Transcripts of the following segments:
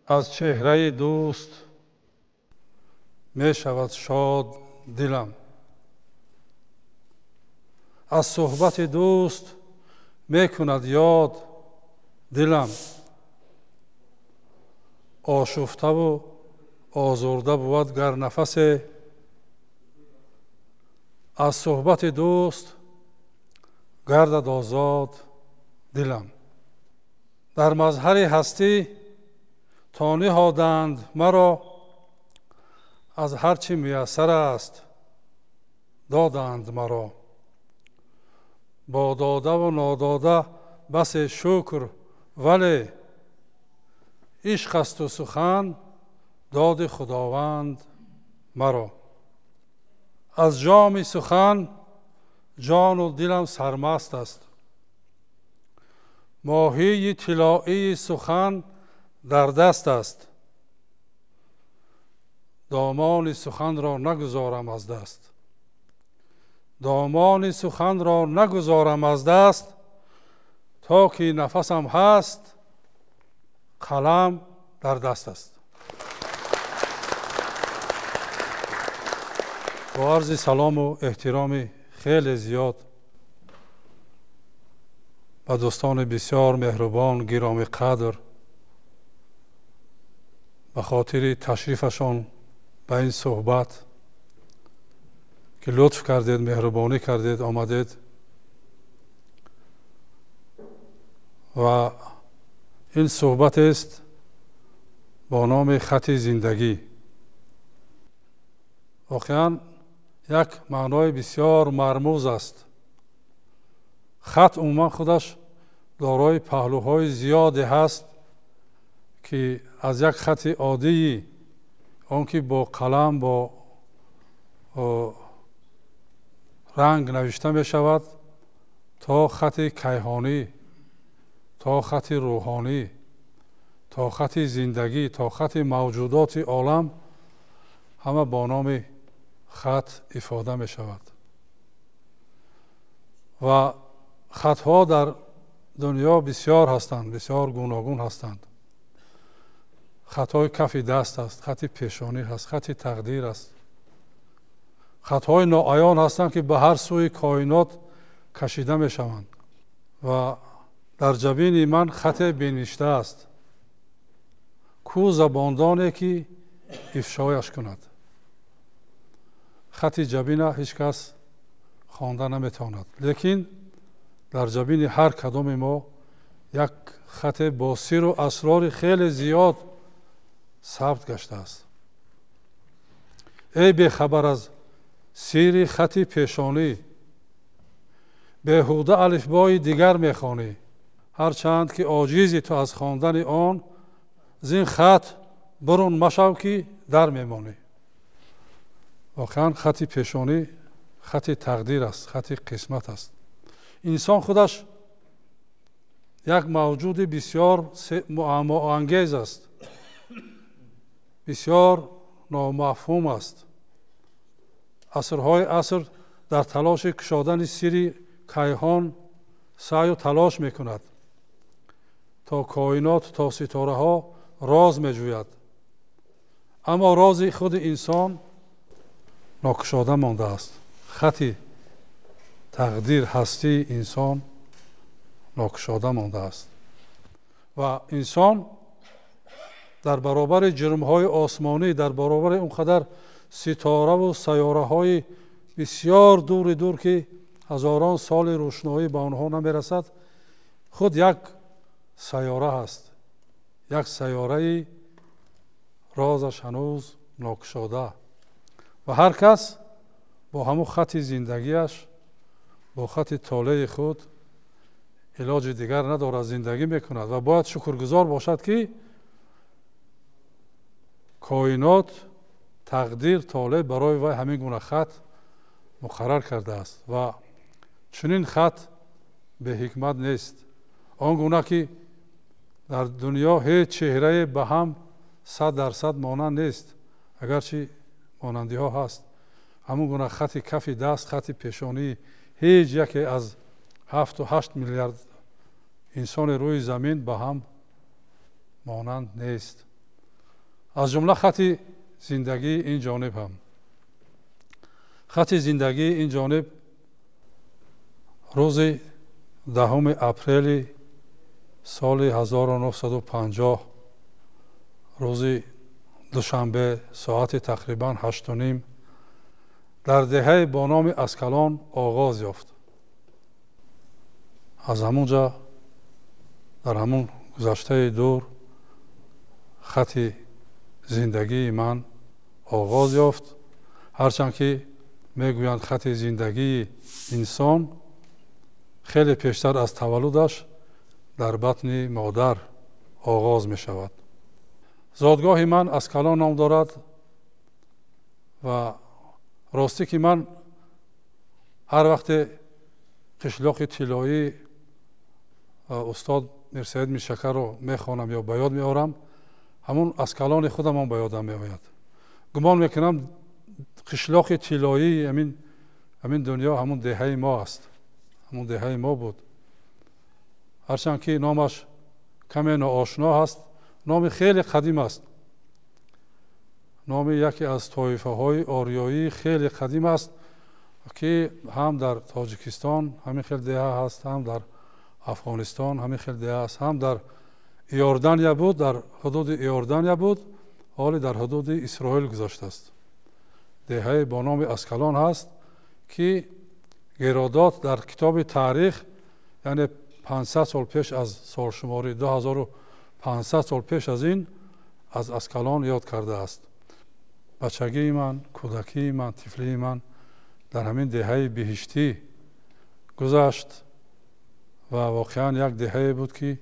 از چهره دوست می شود شاد دلم، از صحبت دوست می کند یاد دلم. آشفته و آزرده بود گر نفس، از صحبت دوست گردد آزاد دلم. در مظهر هستی تا نهادند مرا، از هرچی میسر است دادند مرا. با داده و ناداده بس شکر، ولی عشق است و سخن داد خداوند مرا. از جام سخن جان و دلم سرمست است، ماهی طلایی سخن در دست است. دامان سخن را نگذارم از دست، دامان سخن را نگذارم از دست. تا که نفسم هست قلم در دست است. با عرض سلام و احترام خیلی زیاد و دوستان بسیار مهربان گرامی قدر، به خاطر تشریفشان به این صحبت که لطف کردید، مهربانی کردید، آمدید و این صحبت است با نام خط زندگی. واقعا یک معنای بسیار مرموز است. خط عموما خودش دارای پهلوهای زیادی هست که از یک خط عادی، آن که با قلم با رنگ نوشته می شود، تا خط کیهانی، تا خط روحانی، تا خط زندگی، تا خط موجودات عالم، همه با نام خط افاده می شود. و خطها در دنیا بسیار هستند، بسیار گوناگون هستند. خطهای کف دست است، خط پیشانی هست، خط تقدیر است. خطهای ناعیان هستند که به هر سوی کائنات کشیده می شوند. و در جبین من خط بنوشته است، کو زباندانی که افشایش کند. خط جبین هیچ کس خوانده نمیتواند، لیکن در جبین هر کدام ما یک خط با سر و اسرار خیلی زیاد ثبت گشته است. ای بخبر از سیر خط پیشانی، بیهوده الفبای دیگر میخوانی. هرچند که عاجزی تو از خواندن آن، زین خط برون مشو که در میمانی. واقعا خط پیشانی خط تقدیر است، خط قسمت است. انسان خودش یک موجود بسیار معما-انگیز است، بسیار نامفهوم است. عصرهای عصر در تلاش کشادن سری کیهان سعی و تلاش میکند، تا کائنات، تا ستاره ها راز میجوید. اما راز خود انسان ناکشاده مانده است. خط تقدیر هستی انسان ناکشاده مانده است. و انسان در برابر جرمهای آسمانی، در برابر اونقدر ستاره و سیاره های بسیار دور دور که هزاران سال روشنایی به آنها نمیرسد، خود یک سیاره هست، یک سیاره رازش هنوز ناکشاده. و هر کس با همون خط زندگیش، با خط طالع خود علاج دیگر ندارد، زندگی میکند و باید شکرگزار باشد که کائنات تقدیر طالع برای وی همین گونه خط مقرر کرده است. و چنین خط به حکمت نیست. آن گونه که در دنیا هیچ چهره به هم 100% مانند نیست، اگرچه مانندی ها هست. همون گونه خط کف دست، خط پیشانی، هیچ یکی از 7 و 8 میلیارد انسان روی زمین به هم مانند نیست. аз ҷумла хати зиндагии ин ҷониб ҳам. хати зиндагии ин ҷониб рӯзи 10 апрели соли 1950 рӯзи душанбе соати тақрибан 8:30 дар деҳаи бо номи Аскалон оғоз ёфт. аз ҳамунҷа дар ҳамун гузаштаи дур хати зиндагии ман оғоз ёфт. ҳарчанд ки мегӯянд хати зиндагии инсон хеле пештар аз таваллудаш дар батни модар оғоз мешавад. зодгоҳи ман Аскалон ном дорад ва ростӣ ки ман ҳар вақте қишлоқи тиллоӣ устод Мирсаид Миршакарро мехонам ё ба ёд меорам, ҳамун Аскалони худамон ба ёдам меояд. гумон мекунам қишлоқи тиллоӣ ҳамин дунё ҳамун деҳаи мо аст, ҳамун деҳаи мо буд. ҳарчанд ки номаш каме ноошно ҳаст, номи хеле қадим аст. номи яке аз тоифаҳои орёии хеле қадим аст, ки ҳам дар Тоҷикистон ҳамин хел деҳа ҳаст, ҳам дар Афғонистон ҳамин хел деҳа аст, ҳам дар Иордания буд, дар ҳудуди Иордания буд, ҳоли дар ҳудуди Исроил гузаштааст. деҳае бо номи Аскалон ҳаст, ки Геродот дар китоби таърих, яъне 500 сол пеш аз солшумори 2500 сол пеш аз ин аз Аскалон ёд кардааст. бачагии ман, кӯдакии ман, тифлии ман дар ҳамин деҳаи биҳиштӣ гузашт ва воқеан як деҳае буд, ки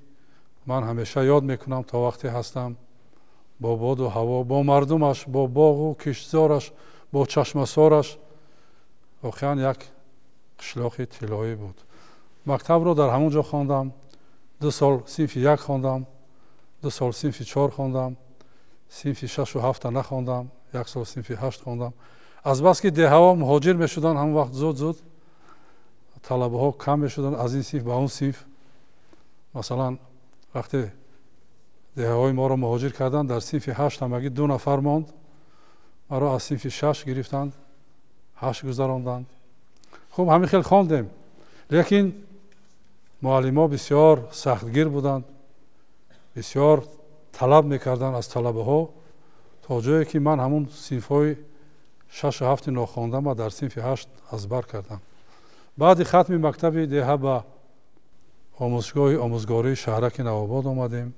ман ҳамеша ёд мекунам то вақте ҳастам, бо боду ҳаво, бо мардумаш, бо боғу киштзораш, бо чашмасораш, воқеан як қишлоқи тиллоӣ буд. мактабро дар ҳамун ҷо хондам, 2 сол синфи 1 хондам, 2 сол синфи 4 хондам, синфи 6 و 7 нахондам, 1 сол синфи 8 хондам. аз бас ки деҳаҳо муҳоҷир мешуданд, ҳамон вақт зуд талабаҳо кам мешуданд аз ин синф ба он синф. масалан вақте деҳаҳои моро муҳоҷир карданд, дар синфи 8 ҳамагӣ 2 нафар монд, маро аз синфи 6 гирифтанд, 8 гузаронданд. хуб ҳамин хел хондем, лекин муаллимо бисёр сахтгир буданд, бисёр талаб мекарданд аз талабаҳо, то ҷое ки ман ҳамун синфҳои 6 و 7 нохондама дар синфи 8 аз бар кардам. баъди хатми мактаби деҳа ба омӯзшгоҳи омӯзгории шаҳраки Навобод омадем.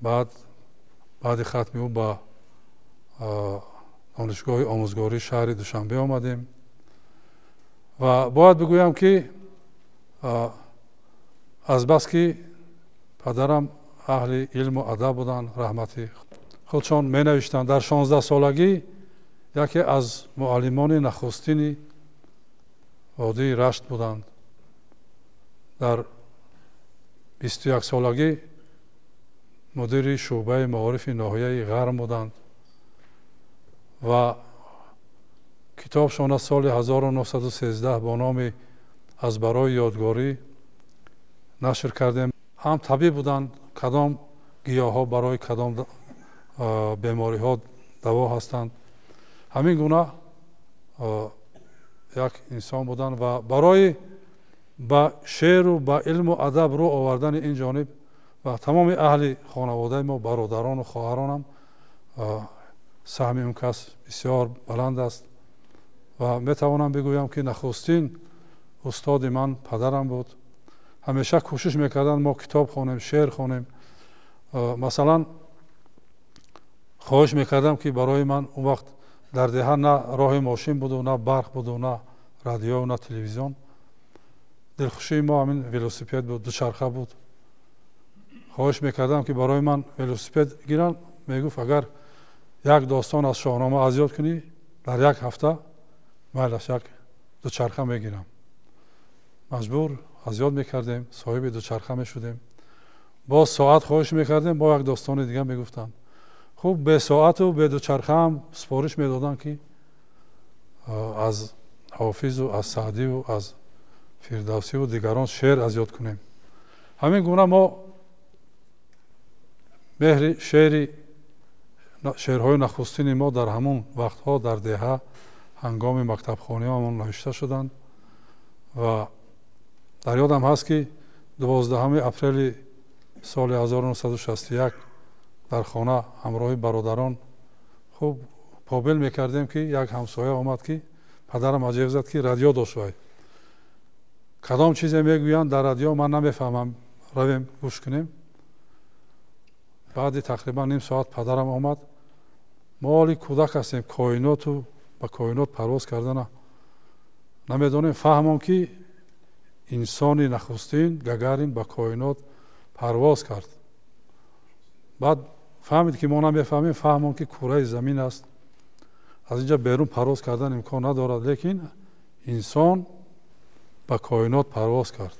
баъди хатми ӯ ба донишгоҳи омӯзгории шаҳри Душанбе омадем. ва бояд бигӯям, ки аз бас ки падарам аҳли илму адаб буданд, раҳмати худшон менавиштанд, дар 16 солагӣ яке аз муаллимони нахустини водии Рашт буданд. дар 21 солагӣ мудири шуъбаи маорифи ноҳияи Ғарм буданд ва китобшон аз соли 1913 бо номи аз барои ёдгорӣ нашр кардем. ҳам табиб буданд, кадом гиёҳҳо барои кадом бемориҳо даво ҳастанд. ҳамин гуна як инсон буданд ва барои ба шеъру ба илму адаб рӯ овардани ин ҷониб ва тамоми аҳли хонаводаи мо, бародарону хоҳаронам, саҳми он кас бисёр баланд аст ва метавонам бигӯям, ки нахустин устоди ман падарам буд. ҳамеша кӯшиш мекарданд мо китоб хонем, шеър хонем. масалан хоҳиш мекардам, ки барои ман он вақт дар деҳа на роҳи мошин буду, на барқ буду, на радио, на телевизион. дилхушии мо ҳамин велосипед буд, дучарха буд. хоҳиш мекардам, ки барои ман велосипед гиранд. мегуфт агар як достон аз шоҳнома аз ёд кунӣ, дар як ҳафта майлаш як дучарха мегирам. маҷбур аз ёд мекардем, соҳиби дучарха мешудем. боз соат хоҳиш мекардем, бо як достони дига мегуфтанд. хуб бе соату бе дучархаам супориш медоданд, ки аз ҳофизу аз саъдию аз фирдавсию дигарон шеър аз ёд кунем. ҳамин гуна мо меҳри шеъри шеърҳои нахустини мо дар ҳамон вақтҳо дар деҳа ҳангоми мактабхониҳоамон навишта шуданд ва дар ёдам ҳаст ки 12 апрели соли 1961 дар хона ҳамроҳи бародарон хуб қобил мекардем ки як ҳамсоя омад ки падарам аҷиқ зад ки радио дошт вай. кадом чизе мегӯянд дар радио ман намефаҳмам, равем гӯш кунем. баъди тақрибан ним соат падарам омад. мо оли кӯдак ҳастем, коиноту ба коинот парвоз кардана намедонем, фаҳмон ки инсони нахустин Гагарин ба коинот парвоз кард. баъд фаҳмид ки мо намефаҳмем, фаҳмон ки кураи замин аст, аз инҷа берун парвоз кардан имкон надорад, лекин инсон ба коинот парвоз кард.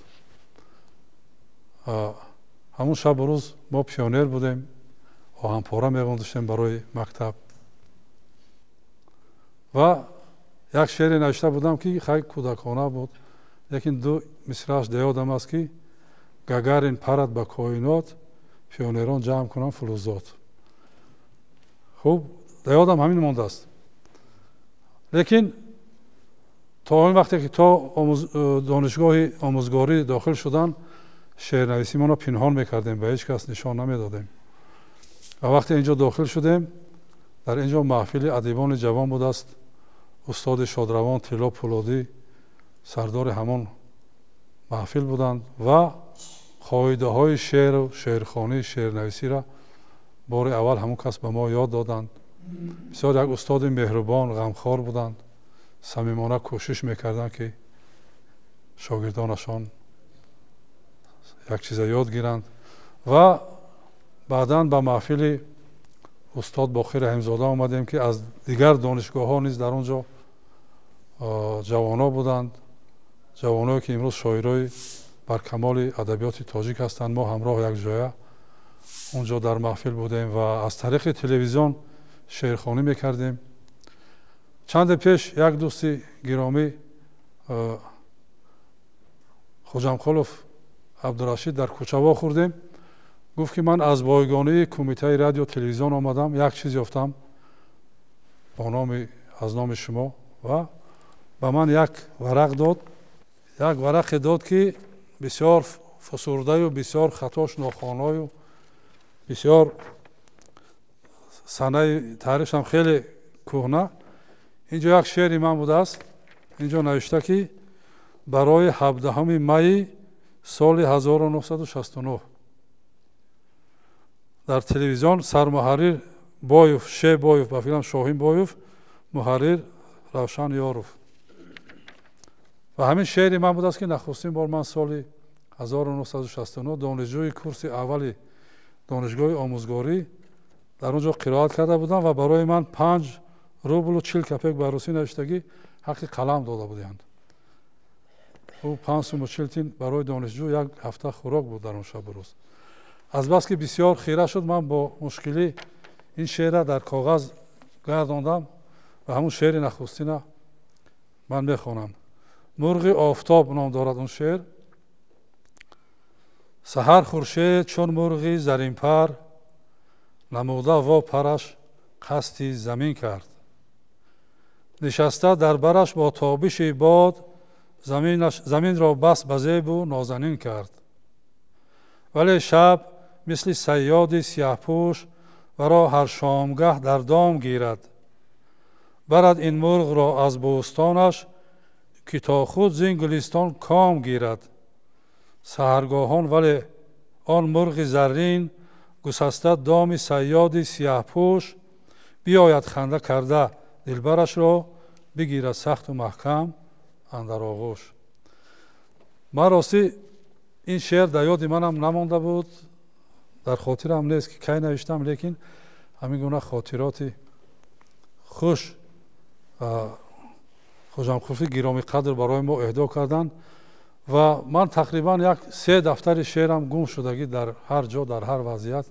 ҳамун шабу рӯз мо пионер будем, оҳанпора мевондиштем барои мактаб ва як шеъре навишта будам ки хай кӯдакона буд, лекин ду мисрааш деёдам аст ки Гагарин парад ба коинот, пионерон ҷамъ кунанд фулузот. хуб, деёдам ҳамин мондааст. лекин то он вақте ки то донишгоҳи омӯзгорӣ дохил шуданд, шеърнависимонро пинҳон мекардем, ба ҳеҷ кас нишон намедодем. ва вақте инҷо дохил шудем, дар инҷо маҳфили адибони ҷавон будааст. устоди Шодравон, Тилло Пӯлодӣ сардори ҳамон маҳфил буданд ва қоидаҳои шеъру шеърхонӣ, шеърнависиро бори аввал ҳамон кас ба мо ёд доданд. бисёр як устоди меҳрубон, ғамхор буданд, самимона кӯшиш мекарданд ки шогирдонашон як чиза ёд гиранд. ва баъдан ба маҳфили устод Боқир Раҳимзода омадем ки аз дигар донишгоҳҳо низ дар он ҷо ҷавоно буданд, ҷавоное ки имрӯз шоирои баркамоли адабиёти тоҷик ҳастанд. мо ҳамроҳ якҷоя он ҷо дар маҳфил будем ва аз тариқи телевизион шеърхонӣ мекардем. чанде пеш як дӯсти гиромӣ хоҷамқулов Абдурашид дар кӯча вохӯрдем. гуфт ки ман аз бойгонии кумитаи радио телевизион омадам, як чиз ёфтам аз номи шумо ва ба ман як варақ дод. як варақе дод ки бисёр фусурдаю бисёр хатош нохоною бисёр санаи таърихшам хеле кӯҳна. инҷо як шеъри ман будааст. инҷо навишта ки барои 17 майи соли 1969 дар телевизион сармуҳаррир Боев, Ше Боев ба филм Шоҳин Боев, муҳаррир Равшан Ёров. ва ҳамин шеъри ман будааст ки нахустин бор ман соли 1969 донишҷӯи курси аввали донишгоҳи омӯзгорӣ дар он ҷо қироат карда будам ва барои ман 5 рублу 40 копек ба русӣ навиштагӣ ҳаққи қалам дода буданд. ӯ 5 суму 40 тин барои донишҷӯ як ҳафта хӯрок буд дар он шабу рӯз. азбаски бисёр хира шуд, ман бо мушкилӣ ин шеъра дар коғаз гардондам ва ҳамун шеъри нахустина ман мехонам. мурғи офтоб ном дорад он шеър. саҳар хуршед чун мурғи заринпар намуда во параш қасди замин кард. нишаста дар бараш бо тобиши бод заминро бас ба зебу нозанин кард. вале шаб мисли сайёди сиёҳпӯш варо ҳар шомгаҳ дар дом гирад. барад ин мурғро аз бӯстонаш ки то худ зин гулистон ком гирад. саҳаргоҳон вале он мурғи заррин гусаста доми сайёди сиёҳпӯш биёяд ханда карда дилбарашро бигирад сахту маҳкам андар оғӯш. ман ростӣ ин шеър дар ёди манам намонда буд, дар хотирам нест ки кай навиштам, лекин ҳамин гуна хотироти хуш хоҷамқулови гироми қадр барои мо эҳдо карданд ва ман тақрибан як 3 дафтари шеърам гум шудагӣ дар ҳар ҷо, дар ҳар вазъият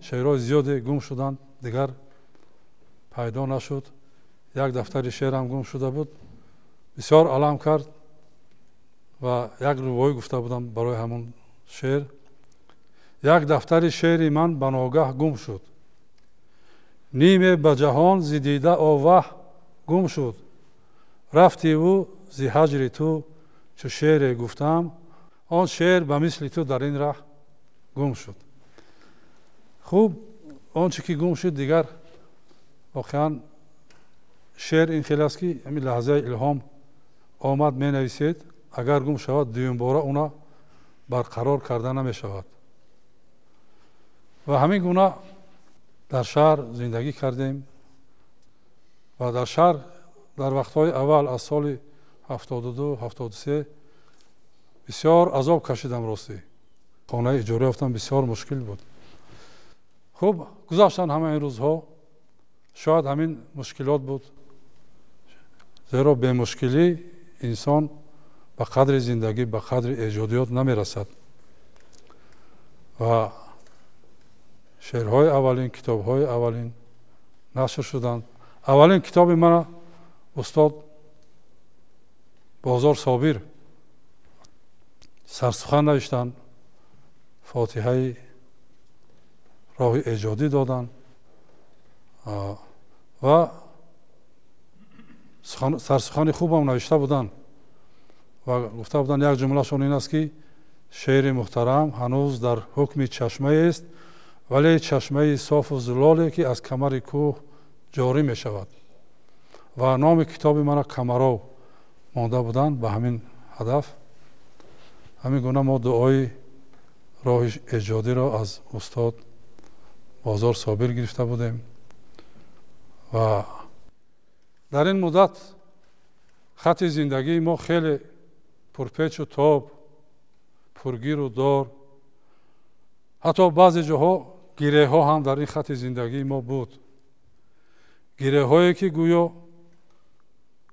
шеърҳои зиёде гум шуданд, дигар пайдо нашуд. як дафтари шеърам гум шуда буд, бисёр алам кард ва як рувоӣ гуфта будам барои ҳамон шеър. як дафтари шеъри ман ба ногаҳ гум шуд. نیمه به جهان ز دیده آوه گم شد. رفتی او ز هجر تو چو شعر گفتم، آن شعر به مثل تو در این ره گم شد. خوب آنچه که گم شد دیگر واقعا شعر این خیلی است که همین لحظه الهام آمد می نویسید، اگر گم شود دویم باره اونا برقرار کرده نمی شود. و همین گونه در شهر زندگی کردیم و در شهر در وقتهای اول از سال 72 73 بسیار عذاب کشیدم. راستی خانه اجاره یافتن بسیار مشکل بود. خب گذشتن همه این روزها، شاید همین مشکلات بود، زیرا به مشکلی انسان به قدر زندگی به قدر ایجادیات نمی رسد. و شعرهای اولین، کتابهای اولین نشر شدند. اولین کتاب من استاد بازار صابر سرسخن نوشتند، فاتحه راه ایجادی دادند و سرسخن خوب هم نوشته بودند و گفته بودند یک جمله شون این است که شعر محترم هنوز در حکم چشمه است، ولی چشمه صاف و زلالی که از کمر کوه جاری می شود. و نام کتاب من کمرو مانده بودند به همین هدف. همین گونه ما دعای راه ایجادی را از استاد بازار صابر گرفته بودیم و در این مدت خط زندگی ما خیلی پرپیچ و تاب، پرگیر و دار، حتی بعضی جاها گیره ها هم در این خط زندگی ما بود. گیره هایی که گویا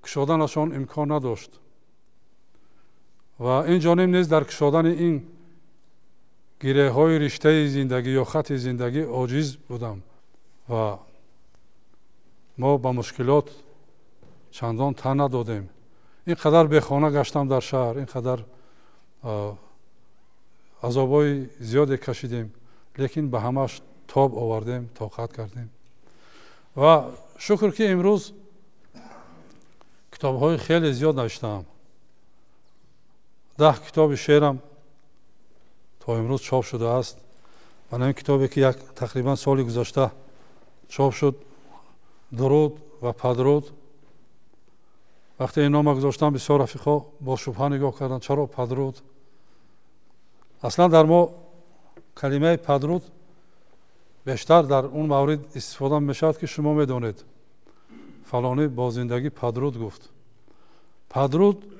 کشادنشان امکان نداشت و این جانب نیز در کشادن این گیره های رشته زندگی یا خط زندگی عاجز بودم و ما با مشکلات چندان تن ندادیم. اینقدر به خانه گشتم در شهر، اینقدر عذابای زیادی کشیدیم، لیکن به همش تاب آوردیم، طاقت کردیم. و شکر که امروز کتاب‌های خیلی زیاد نوشتم. 10 کتاب شعرم تا امروز چاپ شده است. و این کتابی که تقریبا سال گذشته چاپ شد، درود و پدرود، وقتی این نام گذاشتم بسیار رفیقا با شبهه نگاه کردن چرا پدرود. اصلا در ما کلمه پدرود بیشتر در اون مورد استفاده میشود که شما میدونید فلانی با زندگی پدرود گفت. پدرود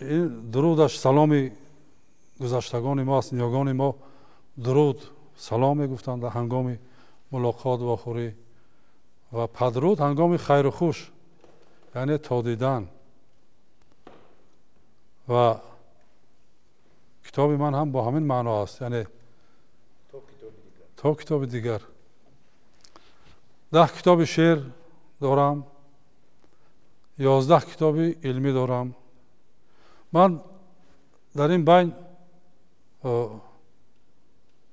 این درودش سلام گذشتگان ما است. نیاگان ما درود سلام میگفتند در هنگام ملاقات و آخری و پدرود هنگام خیر و خوش، یعنی تا دیدن. و کتاب من هم با همین معنا است، یعنی تا کتاب دیگر. 10 کتاب شعر دارم، 11 کتاب علمی دارم. من در این بین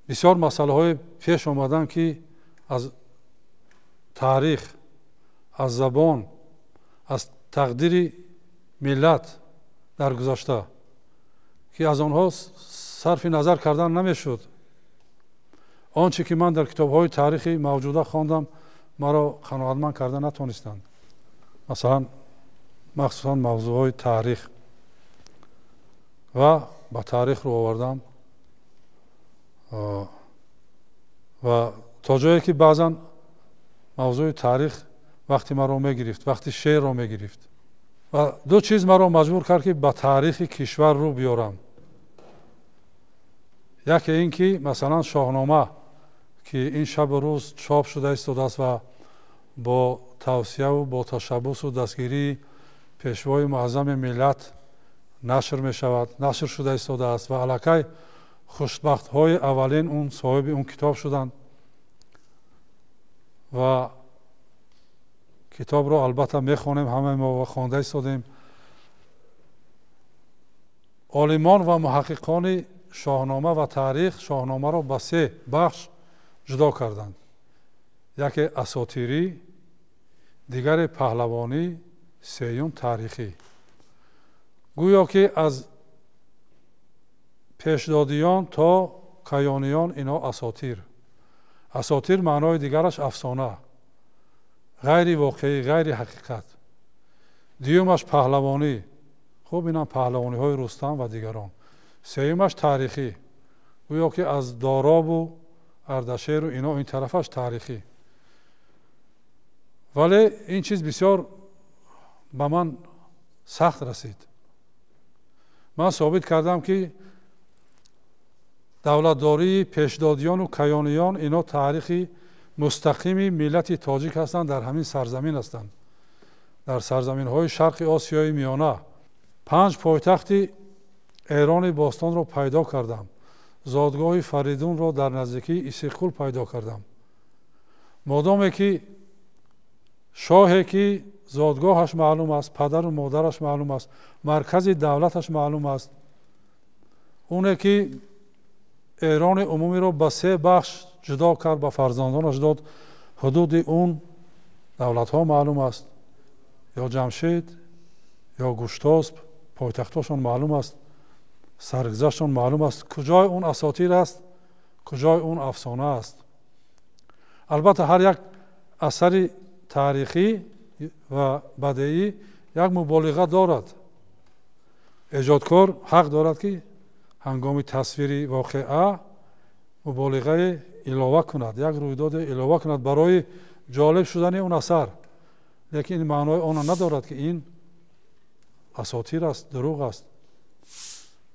بسیار مسئله های پیش آمدن که از تاریخ، از زبان، از تقدیر ملت در گذشته که از آنها صرف نظر کردن نمیشد. آنچه که من در کتاب‌های تاریخی موجوده خواندم مرا قناعتمند کرده نتونستند. مثلا مخصوصا موضوعهای تاریخ و با تاریخ رو آوردم و تا جایی که بعضا موضوع تاریخ وقتی مرا میگرفت، وقتی شعر رو میگرفت و دو چیز مرا مجبور کرد که با تاریخ کشور رو بیارم. یکی این که مثلا شاهنامه که این شب روز چاپ شده است و با توصیه و با تشبث و دستگیری پیشوای معظم ملت نشر می شود، نشر شده است و علاقه خوشبخت های اولین اون صاحب اون کتاب شدند و کتاب رو البته میخوانیم همه ما و خوانده ایستادیم. عالمان و محققان شاهنامه و تاریخ شاهنامه را به 3 بخش جدا کردند. яке асотирӣ, дигаре паҳлавонӣ, сеюм таърихӣ. гӯё ки аз пешдодиён то кайёниён ино асотир. асотир маънои дигараш афсона, ғайри воқеӣ, ғайри ҳақиқат. дуюмаш паҳлавонӣ, хуб инам паҳлавониҳои рустам ва дигарон. сеюмаш таърихӣ, гӯё ки аз доробу ардашеру ино ин тарафаш таърихӣ. вале ин чиз бисёр ба ман сахт расид. ман собит кардам ки давлатдории пешдодиёну кайёниён ино таърихи мустақими миллати тоҷик ҳастанд, дар ҳамин сарзамин ҳастанд, дар сарзаминҳои шарқи осиёи миёна. 5 пойтахти эрони бостонро пайдо кардам. зодгоҳи фаридунро дар наздикии исиққул пайдо кардам. модоме ки шоҳе ки зодгоҳаш маълум аст, падару модараш маълум аст, маркази давлаташ маълум аст, оне ки эрони умумиро ба 3 бахш ҷудо кард, ба фарзандонаш дод, ҳудуди он давлатҳо маълум аст, ё ҷамшед ё гӯштосп, пойтахтошон маълум аст, саргузаштон маълум аст. куҷои он асотир аст, куҷои он афсона аст. албатта ҳар як асари таърихӣ ва бадеӣ як муболиға дорад. эҷодкор ҳақ дорад ки ҳангоми тасвири воқеа муболиғае илова кунад, як рӯйдоде илова кунад барои ҷолиб шудани он асар. лекин ин маънои онро надорад ки ин асотир аст, дурӯғ аст.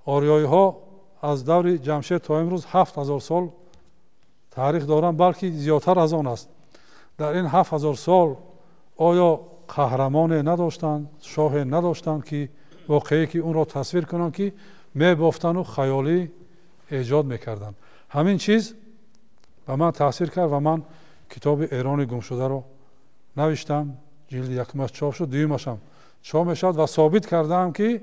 ориёиҳо аз даври ҷамшед то имрӯз 7000 сол таърих доранд, балки зиёдтар аз он аст. дар ин 7000 сол оё қаҳрамоне надоштанд, шоҳе надоштанд ки воқеӣ ки онро тасвир кунанд, ки мебофтану хаёлӣ эҷод мекарданд. ҳамин чиз ба ман таъсир кард ва ман китоби эрони гумшударо навиштам. ҷилди якумаш чоп шуд, дуюмашам чоп мешавад ва собит кардаам ки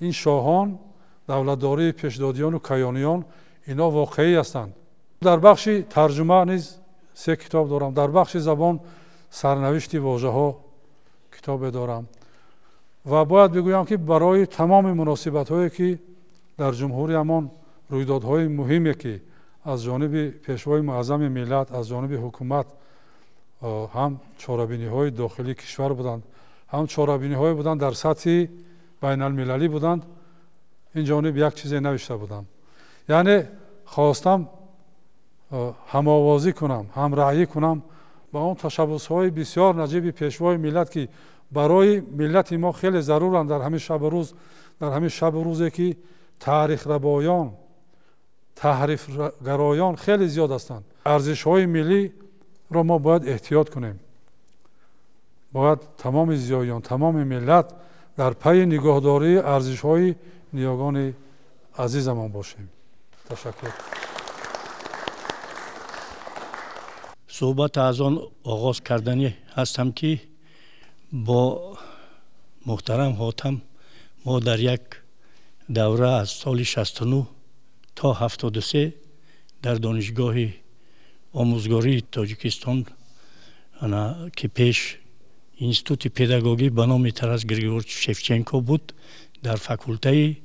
ин шоҳон, давлатдории пешдодиёну кайёниён ино воқеӣ ҳастанд. дар бахши тарҷума низ 3 китоб дорам. дар бахши забон сарнавишти вожаҳо китобе дорам. ва бояд бигӯям ки барои тамоми муносибатҳое ки дар ҷумҳуриямон рӯйдодҳои муҳиме ки аз ҷониби пешвои муаззами миллат, аз ҷониби ҳукумат, ҳам чорабиниҳои дохилии кишвар буданд, ҳам чорабиниҳое буданд дар сатҳи байналмилалӣ буданд, ин ҷониб як чизе навишта будам. яъне хостам ҳамовозӣ кунам, ҳамраъӣ кунам ба он ташаббусҳои бисёр наҷиби пешвои миллат ки барои миллати мо хеле заруранд. дар ҳамин шабу рӯз, дар ҳамин шабу рӯзе ки таърихрабоён, таҳрифгароён хеле зиёд ҳастанд. арзишҳои миллиро мо бояд эҳтиёт кунем. бояд тамоми зиёён, тамоми миллат дар пайи нигоҳдории арзишҳои ниёгони азизамон бошем. ташаккур. суҳбат аз он оғоз карданӣ ҳастам ки бо муҳтарам ҳотам мо дар як давра аз соли 69 то 73 дар донишгоҳи омӯзгории Тоҷикистон ки пеш институти педагогӣ ба номи Тарас Григорьевич Шевченко буд, дар факултаи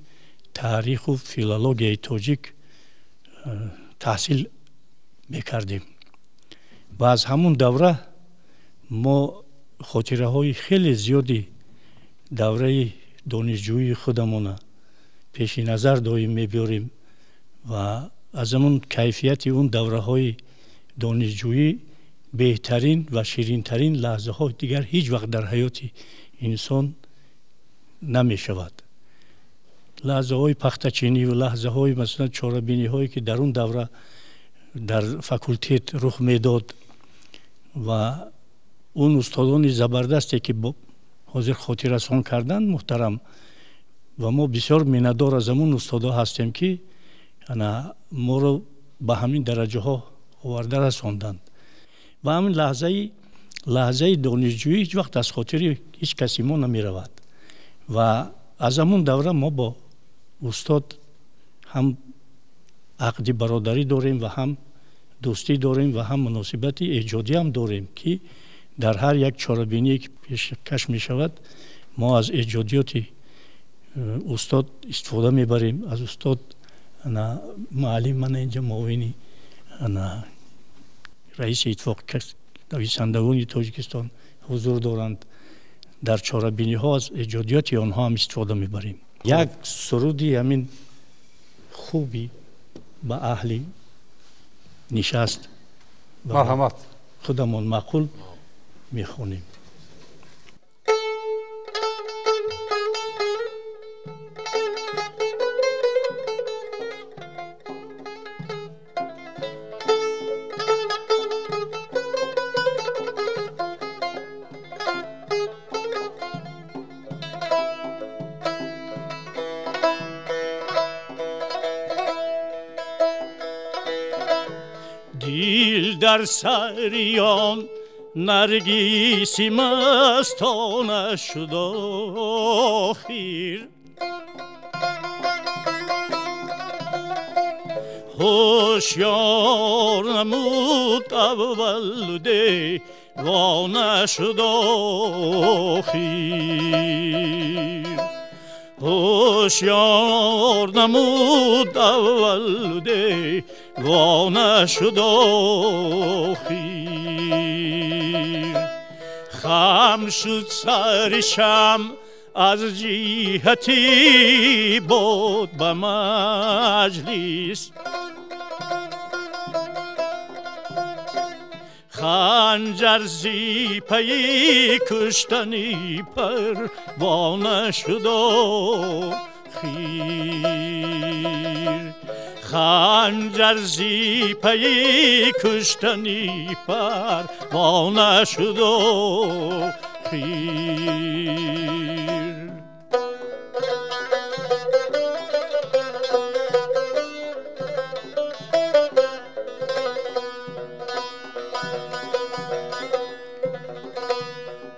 таъриху филологияи тоҷик таҳсил мекардем. ва аз ҳамун давра мо хотираҳои хеле зиёди давраи донишҷӯии худамона пеши назар доим мебиёрем ва аз ҳамун кайфияти он давраҳои донишҷӯӣ беҳтарин ва ширинтарин лаҳзаҳо дигар ҳеҷ вақт дар ҳаёти инсон намешавад. лаҳзаҳои пахтачиниву лаҳзаҳои масалан чорабиниҳое ки дар он давра дар факултет рух медод ва он устодони забардасте ки ҳозир хотиррасон карданд муҳтарам, ва мо бисёр миннатдор аз ҳамун устодо ҳастем ки моро ба ҳамин дараҷаҳо оварда расонданд. ва ҳамин лаҳзаи донишҷӯӣ ҳеҷ вақт аз хотири ҳеҷ каси мо намеравад. ва аз ҳамун давра мо бо устод ҳам ақди бародарӣ дорем ва ҳам دوستی داریم و هم مناسبت ایجادی هم داریم که در هر یک چاره‌بینی که پیشکش می شود ما از ایجادیات استاد استفاده میبریم. از استاد معلم من اینجا معاونی رئیس اتفاق نویسندگان تاجیکستان حضور دارند. در چاره‌بینی ها از ایجادیات آنها هم استفاده میبریم. یک سرودی همین خوبی با اهل نشست مرحمت خودمان معقول میخونیم. دل در سریان نرگیسی مستانه شد آخر، هوشیار نمود اول دیوانه شد آخر، هوشیار نمود اول دیوانه شد آخر، خم شد سرشم از جهتی بود به مجلس، خنجر زی پی کشتنی پروانه شد آخر، خنجر زی پی کشتنی پروانه شد آخر.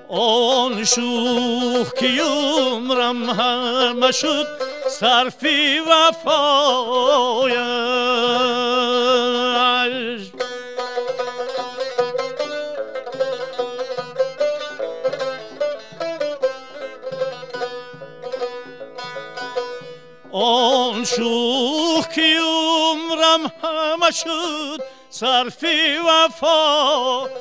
آن شوخ که عمرم همه شد صرف وفایش، آن شوخ که عمرم همه شد صرف وفایش،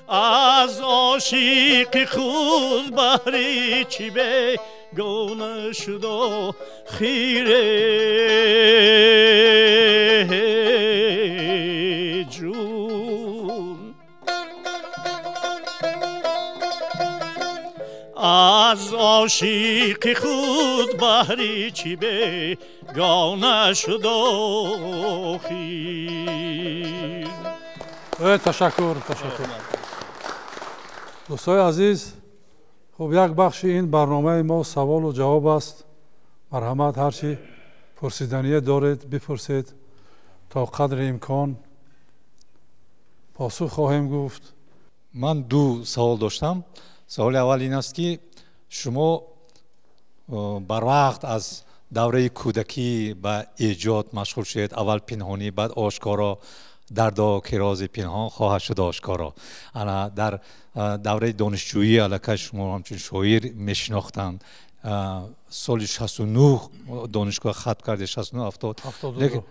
از عاشق خود بهر چی بیگانه شد خیره جون، از عاشق خود بهر چی بیگانه شد آخر. تشکر. دوستای عزیز، خب یک بخش این برنامه ما سوال و جواب است. مرحمت هرچی پرسیدنی دارید بپرسید، تا قدر امکان پاسخ خواهیم گفت. من دو سوال داشتم. سوال اول این است که شما بر وقت از دوره کودکی به ایجاد مشغول شد، اول پنهانی بعد آشکارا، دردا که راز پنهان خواهد شد آشکارا. انا در دوره دانشجویی علاقه شما همچون شاعر میشناختند. سال 69 دانشگاه ختم کرده، 69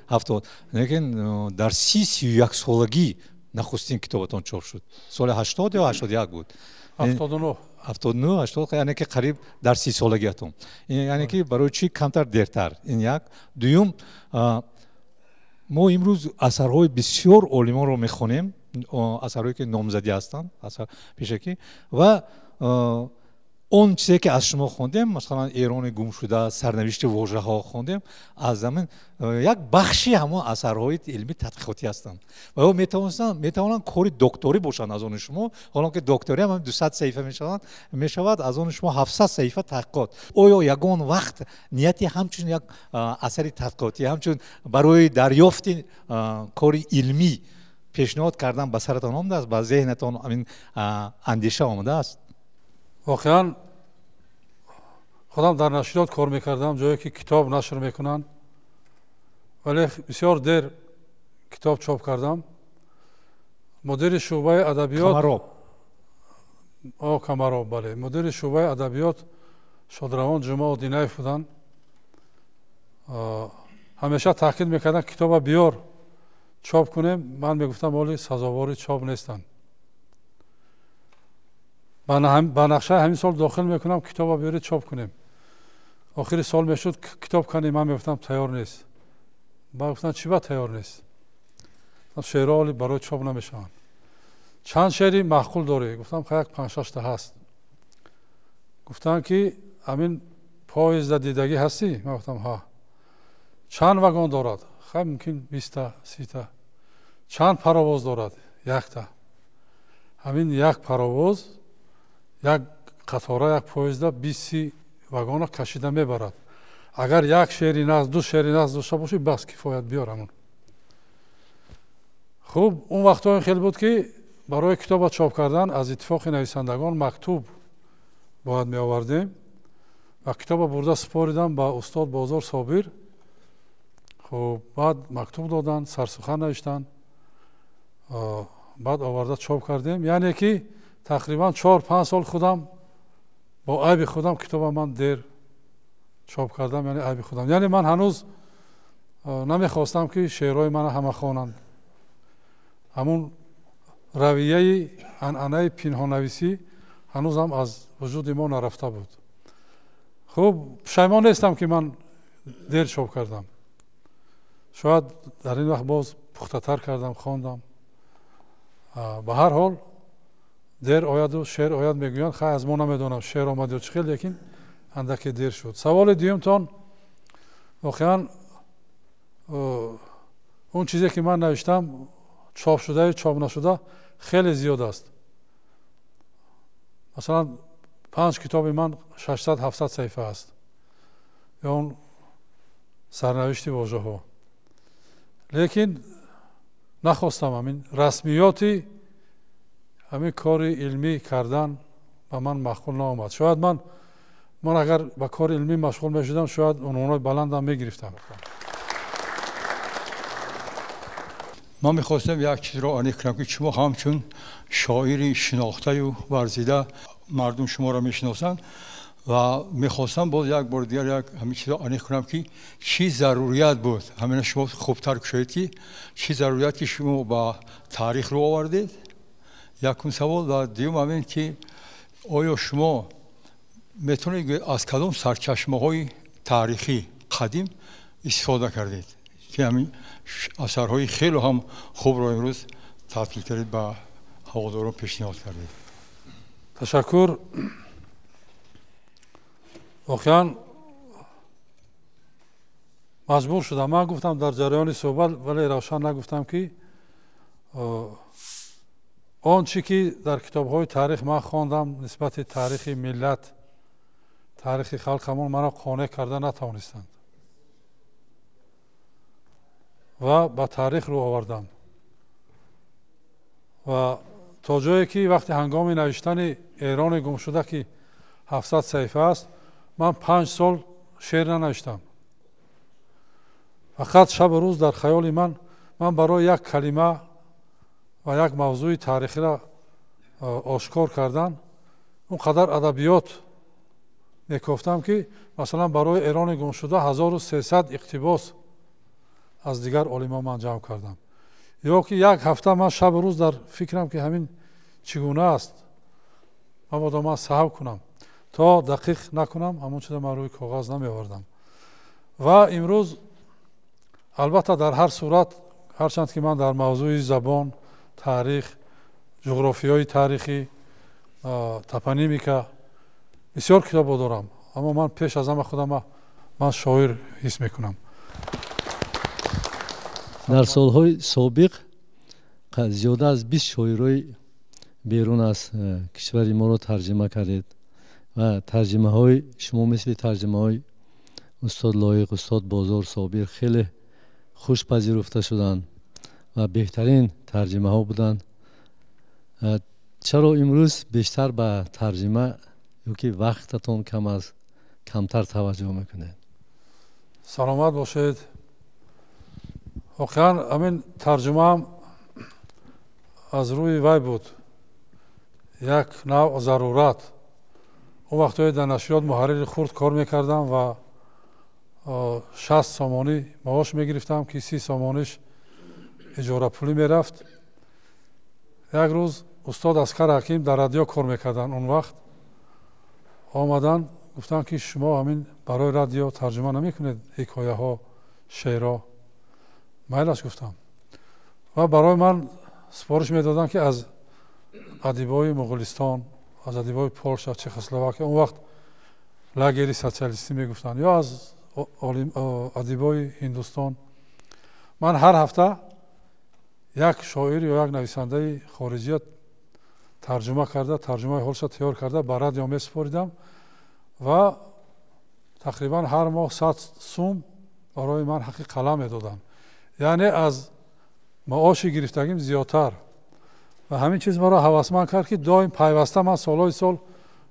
70 لیکن در 30-31 سالگی نخستین کتابتان چاپ شد. سال 80 یا 81 بود؟ 79 80 یعنی که قریب در 30 سالگیتون، یعنی که برای چی کمتر دیرتر. این یک. دوم، ما امروز اثرهای بسیار عالمان رو میخونیم، اثرهایی که نامزدی هستند اثر پیشکی، و اون چیزی که از شما خوندیم، مثلا ایران گم شده، سرنوشت واژه ها خوندیم، از زمین یک بخشی همون اثرهای علمی تحقیقاتی هستند و او میتوانند کاری دکتری باشند از اون شما. حالا که دکتری هم 200 صفحه میشود، از اون شما 700 صفحه تحقیقات. آیا یگان وقت نیتی همچون یک اثر تحقیقاتی، همچون برای دریافت کاری علمی پیشنهاد کردن به سرتان آمده است، به ذهنتان همین اندیشه آمده است؟ واقعا خودم در نشریات کار میکردم، جایی که کتاب نشر میکنن ولی بسیار دیر کتاب چاپ کردم. مدیر شعبه ادبیات کمراب بله مدیر شعبه ادبیات شادروان جمعه دیناев بودن. همیشه تاکید میکردن کتاب بیار چاپ کنیم. من میگفتم ولی سزاوار چاپ نیستن. با نقشه همین سال داخل میکنم کتاب بیارید چاپ کنیم. آخر سال میشد کتاب کنیم. من میگفتم تیار نیست. من گفتم چی با تیار نیست؟ شعرها ولی برای چاپ نمیشن. چند شعری معقول داره. گفتم خیلی 5-6 تا هست. گفتن که همین پاییز دیدگی هستی؟ من گفتم ها. چند واگن دارد؟ خیلی ممکن 20 تا 30 تا. چند پرواز دارد؟ 1 تا. همین یک پرواز یک قطاره یک پاییزده 20 واگن کشیده میبرد. اگر یک شعری نقص 2 شعری نقص داشته باشی بس کفایت بیارم. خوب اون وقتا خیلی بود که برای کتاب چاپ کردن از اتفاق نویسندگان مکتوب باید می آوردیم و کتاب برده سپاریدم با استاد بازار صابر. خب بعد مکتوب دادن سرسخن نوشتن بعد آورده چاپ کردیم. یعنی که تقریبا 4-5 سال خودم با عیب خودم کتاب من دیر چاپ کردم. یعنی عیب خودم. یعنی من هنوز نمیخواستم که شعرهای من همه خوانند. همون رویه عنعنه پنهان نویسی هنوز هم از وجود ما نرفته بود. خب پشیمان نیستم که من دیر چاپ کردم. شاید در این وقت باز پخته تر کردم خواندم. به هر حال دیر آید و شعر آید میگویند خیلی از ما نمیدونم شعر آمد یا چه خیلی لیکن اندکی دیر شد. سوال دیومتان واقعا اون چیزی که من نوشتم چاپ شده و چاپ نشده خیلی زیاد است. مثلا 5 کتاب من 600-700 صفحه است. یا اون سرنوشتی واژه ها. لیکن نخواستم همین رسمیاتی همین کار علمی کردن با من مشغول نآمد. شاید من اگر با کار علمی مشغول میشدم شاید عنوانای بلندم میگرفتم. من میخواستم یک چیز را آنی کنم که شما همچون شاعری شناخته و ورزیده مردم شما را میشناسند و میخواستم باز یک بار دیگر همین چیز را آنی کنم که چی ضروریت بود. همین شما خوبتر کشید که چی ضروریت که شما با تاریخ رو آوردید. یکم سوال و دیوم همین که آیا شما میتونید از کدام سرچشمه های تاریخی قدیم استفاده کردید که همین اثرهای خیلی هم خوب را امروز تبدیل کردید به هواداران پیشنهاد کردید. تشکر. واقعا مجبور شدم. من گفتم در جریان صحبت ولی روشن نگفتم که آن چی که در کتاب‌های تاریخ من خواندم نسبت تاریخ ملت تاریخ خلقمون مرا قانع کرده نتوانستند و با تاریخ رو آوردم و تا جایی که وقتی هنگام نوشتن ایران گم شده که 700 صفحه است من 5 سال شعر ننوشتم. فقط شب و روز در خیال من برای یک کلمه و یک موضوع تاریخی را آشکار کردن اونقدر ادبیات میگفتم که مثلا برای ایران گم شده 1300 اقتباس از دیگر عالمان من جمع کردم. یا که یک هفته من شب و روز در فکرم که همین چگونه است مبادا من صحب کنم تا دقیق نکنم همون چیز من روی کاغذ نمی آوردم. و امروز البته در هر صورت هرچند که من در موضوع زبان تاریخ جغرافیای تاریخی تپونیمیکا بسیار کتاب دارم اما من پیش از همه خودم من شاعر حس میکنم. در سالهای سابق زیاده از 20 شاعرای بیرون از کشور ما رو ترجمه کردید و ترجمه های شما مثل ترجمه های استاد لایق استاد بازار صابر خیلی خوش پذیرفته شدند و بهترین ترجمه ها بودند. چرا امروز بیشتر به ترجمه یا که وقتتون کمتر توجه میکنید؟ سلامت باشید. واقعا همین ترجمه هم از روی وی بود، یک نوع ضرورت. اون وقتهای در نشریات محرر خرد کار میکردم و 60 سامانی معاش میگرفتم که 30 سامانیش اجاره پولی میرفت. یک روز استاد اسکر حکیم در رادیو کار میکردن، اون وقت آمدن گفتن که شما همین برای رادیو ترجمه نمیکنید حکایه ها، شعرها؟ میلش گفتم. و برای من سفارش میدادن که از ادیبای مغولستان، از ادیبای پولشا، چخسلواکیه، اون وقت لاگری سوسیالیستی میگفتن، یا از ادیبای هندوستان. من هر هفته یک شاعر یا یک نویسنده خارجی ترجمه کرده، ترجمه حالش تیار کرده به رادیو میسپاریدم و تقریبا هر ماه 100 سوم برای من حق قلم میدادن. یعنی از معاشی گرفتگیم زیادتر و همین چیز مرا هوسمند کرد که دائم پیوسته من سالهای سال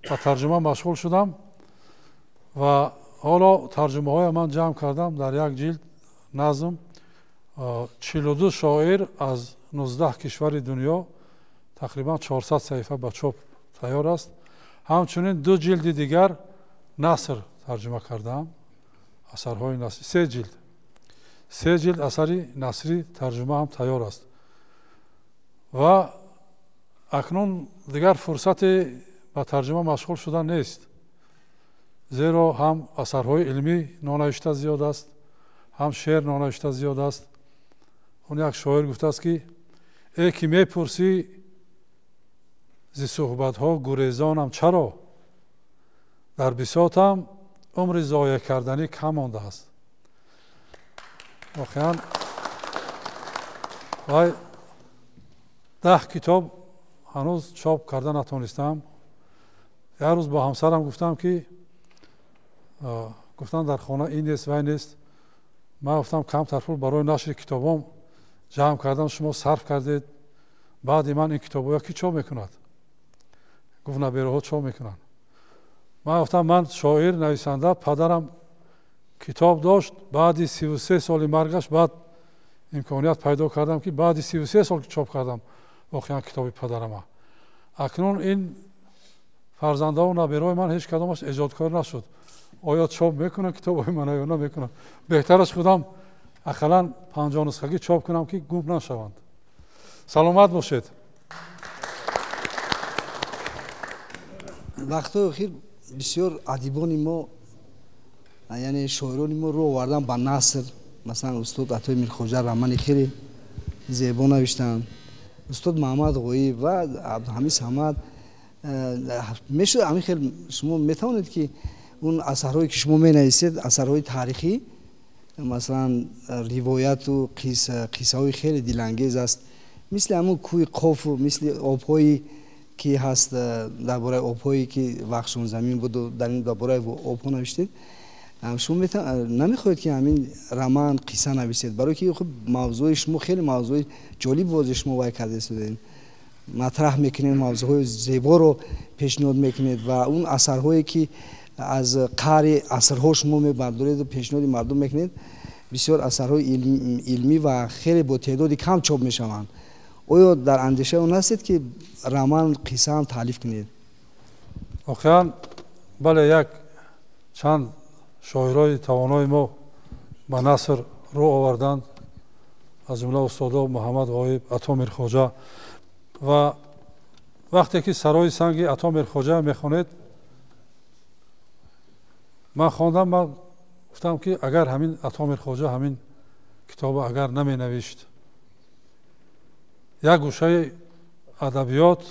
با ترجمه مشغول شدم و حالا ترجمه های من جمع کردم در یک جلد نظم 42 شاعر از 19 کشور دنیا، تقریبا 400 صفحه به چاپ تیار است. همچنین 2 جلد دیگر نثر ترجمه کردم، اثرهای نثری، 3 جلد اثری نثری ترجمه هم تیار است. و اکنون دیگر فرصت به ترجمه مشغول شدن نیست، زیرا هم اثرهای علمی نانوشته زیاد است، هم شعر نانوشته زیاد است. اون یک شاعر گفته است که ای که میپرسی ز صحبت ها گریزانم چرا، در بساطم عمر ضایع کردنی کم مانده است. واقعا وای 10 کتاب هنوز چاپ کرده نتونستم. یک روز با همسرم گفتم که گفتن در خانه این نیست و این نیست. من گفتم کمتر پول برای نشر کتابام جمع کردم، شما صرف کردید، بعد من این کتابا کی چاپ میکند؟ گفت نبیرها چاپ میکنن. من گفتم من شاعر نویسنده، پدرم کتاب داشت، بعد 33 سال مرگش بعد امکانیت پیدا کردم که بعد 33 سال چاپ کردم واقعا کتاب پدرم. اکنون این فرزنده و نبیرهای من هیچ کدامش ایجادکار نشد. آیا چاپ میکنن کتابای من یا نمیکنن؟ بهترش خودم اقلا 50 نسخگی چاپ کنم که گم نشوند. سلامت باشید. وقتا اخیر بسیار ادیبان ما، یعنی شاعران ما رو آوردن با نثر. مثلا استاد عطای میرخواجه رمانی خیلی زیبا نوشتن، استاد محمد غویی و عبدالحمید صمد. میشه همین خیلی شما میتونید که اون اثرهایی که شما مینویسید اثرهای تاریخی، مثلا روایت و قصه های خیلی دلانگیز است، مثل همون کوی قاف و مثل آبهایی که هست، درباره آبهایی که وقشون زمین بود و در این درباره آبها نوشتید. شما نمیخواید که همین رمان قصه نویسید، برای که خب موضوع شما خیلی موضوع جالب واضح شما وای کرده شدین، مطرح میکنید، موضوعهای زیبا رو پیشنهاد میکنید و اون اثرهایی که از قهر اثرها شما میبردارید و پیشنهاد مردم میکنید، بسیار اثرهای علمی و خیلی با تعدادی کم چاپ میشوند. آیا در اندیشه اون هستید که رمان قصه هم تالیف کنید؟ واقعا بله، یک چند شاعرای توانای ما به نثر رو آوردند، از جمله استادا محمد غایب، عطا میرخواجه. و وقتی که سرای سنگ عطا میرخواجه میخوانید، من خواندم، من گفتم که اگر همین عطا میرخواجه همین کتاب اگر نمی نوشت، یک گوشه ادبیات،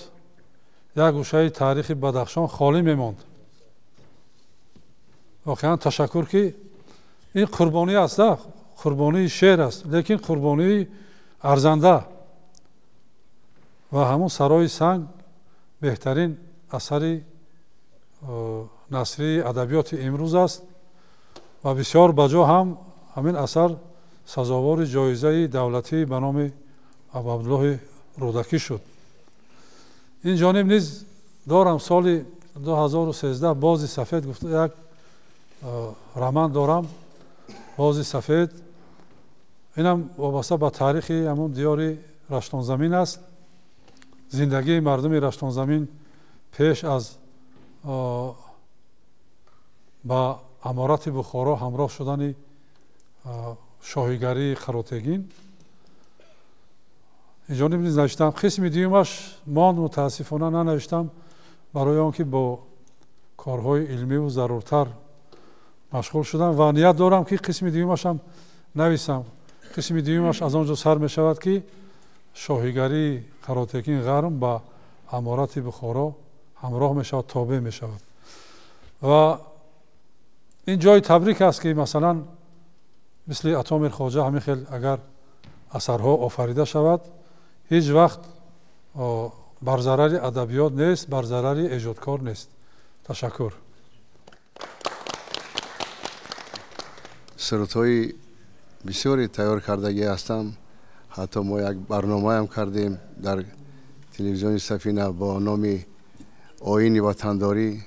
یک گوشه تاریخ بدخشان خالی میماند. واقعا تشکر که این قربانی است، قربانی شعر است، لیکن قربانی ارزنده. و همون سرای سنگ بهترین اثری نثری ادبیات امروز است و بسیار بجا هم همین اثر سزاوار جایزه دولتی به نام ابوعبدالله رودکی شد. این جانب نیز دارم سال 2013 باز سفید گفته یک رمان دارم، باز سفید. اینم وابسته به تاریخ همون دیار رشتون زمین است. زندگی مردم رشتون زمین پیش از با امارت بخارا همراه شدن شاهیگری خراتگین اینجا نوشتم. قسم دیومش من متاسفانه ننوشتم برای آنکه با کارهای علمی و ضرورتر مشغول شدم و نیت دارم که قسم دیومش هم نویسم. قسم دیومش از آنجا سر می شود که شاهیگری خراتگین غرم با امارت بخارا همراه می شود، تابع می شود. و این جای تبریک است که مثلا مثل عطا خواجه همین خیلی اگر اثرها آفریده شود هیچ وقت بر ضرر ادبیات نیست، بر ضرر ایجادکار نیست. تشکر. سرودهای بسیاری تیار کردگی هستم. حتی ما یک برنامه هم کردیم در تلویزیون سفینه با نام آیین وطنداری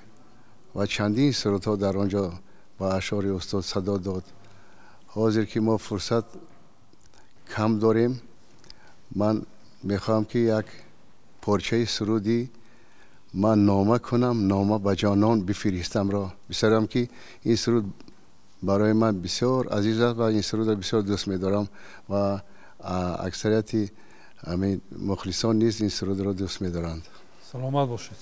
و چندین سرودها در آنجا با اشعار استاد صدا داد. حاضر که ما فرصت کم داریم، من میخوام که یک پارچه سرودی من نامه کنم، نامه به جانان بفرستم را بسیارم که این سرود برای من بسیار عزیز است و این سرود را بسیار دوست می‌دارم و اکثریت همین مخلصان نیز این سرود را دوست می‌دارند. سلامت باشید.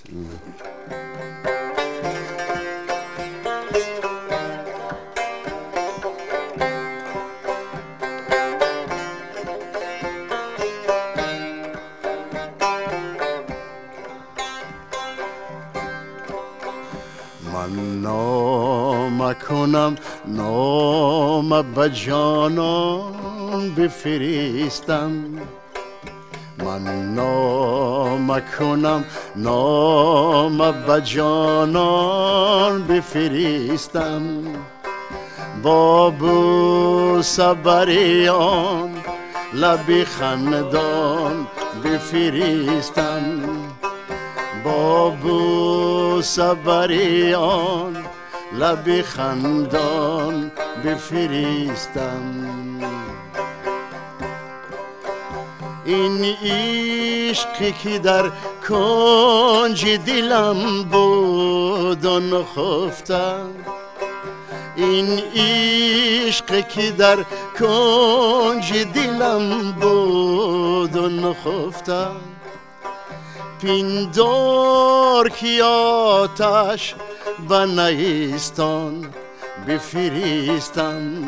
من نامه کنم، نامه به جانان بفرستم. من نامه کنم، نامه به جانان بفرستم. با بوسه بریان لب خندان بفرستم. با بوسه بریان لب خندان بفرستم. این عشقی که در کنج دلم بود و نخفتم، این عشقی که در کنج دلم بود و نخفتم. پندار که آتش به نیستان بفرستم.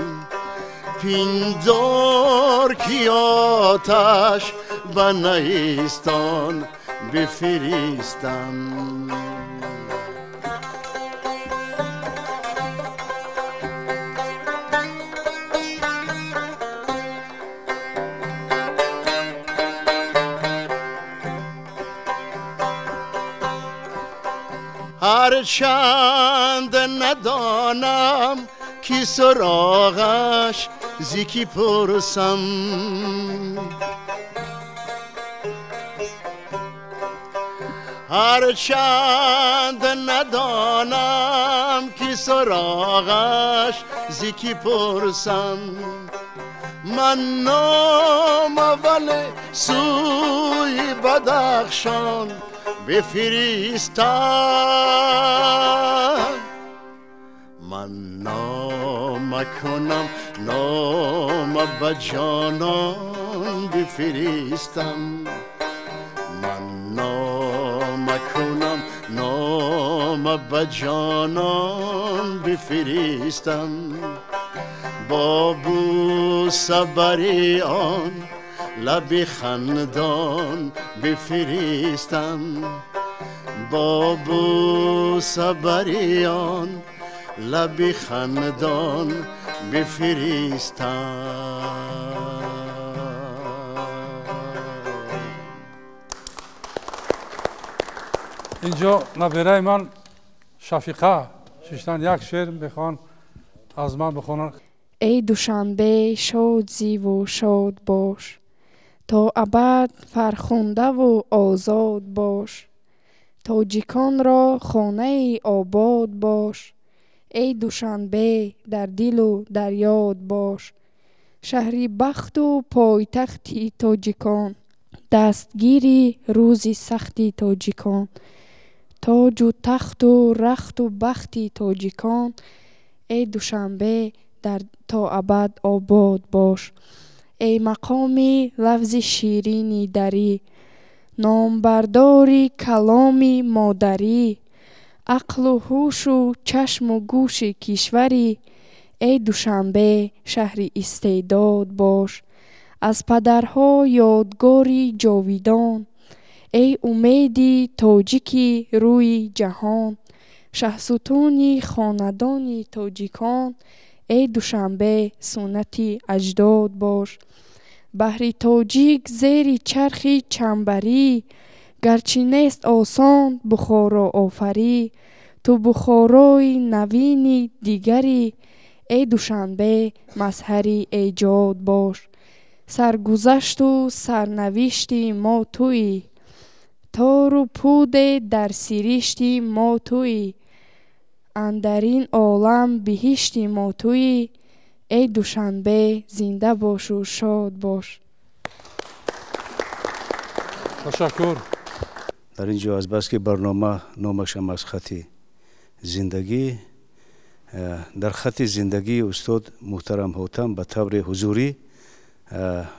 پندار که آتش به نیستان بفرستم. هرچند ندانم که سراغش زیکی پرسم، هرچند ندانم که سراغش زیکی پرسم. من نامه ولی سوی بدخشان بفرستم. من نامه کنم، نامه به جانان بفرستم. من نامه کنم، نامه به جانان بفرستم. با بوسه بریان لب خندان بفرستم. با بوسه بریان لب خندان بفرستم. اینجا نبیره من شفیقه ششتن یک شعر بخوان از من بخونن. ای دوشنبه شاد زی و شاد باش، تا ابد فرخنده و آزاد باش. تاجیکان را خانه ای آباد باش، ای دوشنبه در دل و در یاد باش. شهری بخت و پایتختی تاجیکان، دستگیری روزی سختی تاجیکان. تاج و تخت و رخت و بختی تاجیکان، ای دوشنبه در تا ابد آباد باش. ای مقامی لفظ شیرینی دری، نامبرداری کلامی مادری. عقل و هوش و چشم و گوش کشوری، ای دوشنبه شهری استعداد باش. از پدرها یادگاری جاویدان، ای امیدی تاجیکی روی جهان. شهستونی خاندانی تاجیکان، ای دوشنبه سنتی اجداد باش. بحری تاجیک زیر چرخی چنبری، گرچه نیست آسان بخارا آفری. تو بخارای نوینی دیگری، ای دوشنبه مظهری ایجاد باش. سرگذشت و سرنوشتی ما تویی، تار و پود در سیرشتی ما تویی. اندرین عالم بهشتی ما تویی، ای دوشنبه زنده باش و شاد باش. تشکر. در اینجا از بس که برنامه نامش هم از خط زندگی، در خط زندگی استاد محترم حاتم به طور حضوری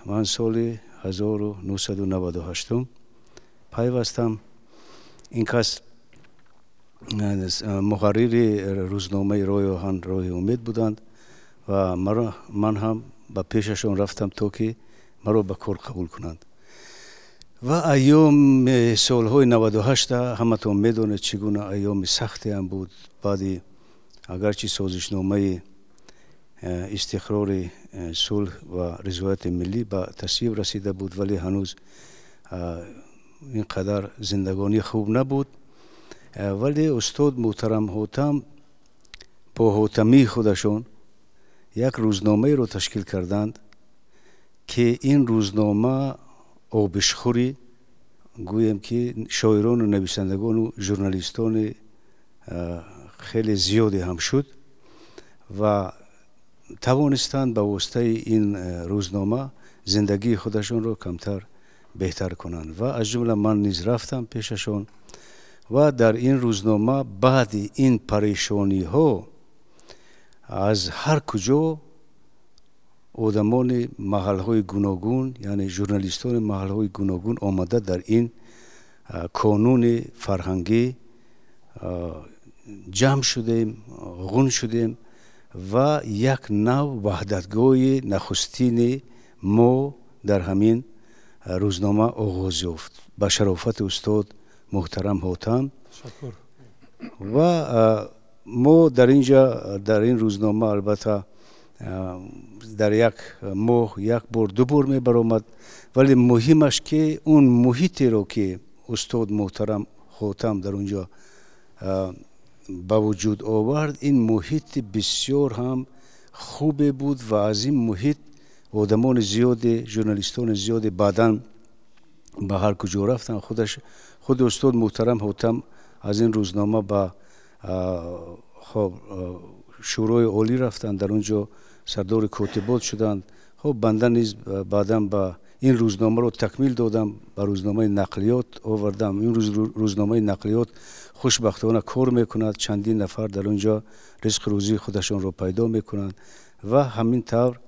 من سال 1998 پیوستم. این کس مقرر روزنامه راه آهن راه امید بودند و من هم به پیششون رفتم تا که مرا به کار قبول کنند. و ایام سالهای 98 همتون میدونید چگونه ایام سختی هم بود. بعدی اگرچه سازشنامه استقرار صلح و رضایت ملی به تصویب رسیده بود، ولی هنوز اینقدر زندگانی خوب نبود. ولی استاد محترم حاتم با حاتمی خودشون یک روزنامه رو تشکیل کردند که این روزنامه آبشخوری گویم که شاعران و نویسندگان و ژورنالیستان خیلی زیادی هم شد و توانستند به واسطه این روزنامه زندگی خودشون رو کمتر بهتر کنند. و از جمله من نیز رفتم پیششون و در این روزنامه بعد این پریشانی ها از هر کجا آدمان محل های گوناگون، یعنی ژورنالیستان محل های گوناگون آمده در این کانون فرهنگی جمع شدیم، غون شدیم و یک نوع وحدتگاه نخستین ما در همین روزنامه آغاز یافت با شرافت استاد محترم حاتم. و ما در اینجا در این روزنامه البته در یک ماه یک بار دو بار می برآمد، ولی مهمش که اون محیطی رو که استاد محترم حاتم در اونجا با وجود آورد، این محیط بسیار هم خوب بود و از این محیط آدمان زیاد، ژورنالیستان زیاد بعداً به هر کجا رفتن. خود استاد محترم حاتم از این روزنامه به شورای عالی رفتن، در اونجا سردار کاتبات شدند. خب بنده نیز بعداً به این روزنامه رو تکمیل دادم، به روزنامه نقلیات آوردم. این روزنامه نقلیات خوشبختانه کار میکند، چندین نفر در اونجا رزق روزی خودشون رو پیدا میکنند و همین طور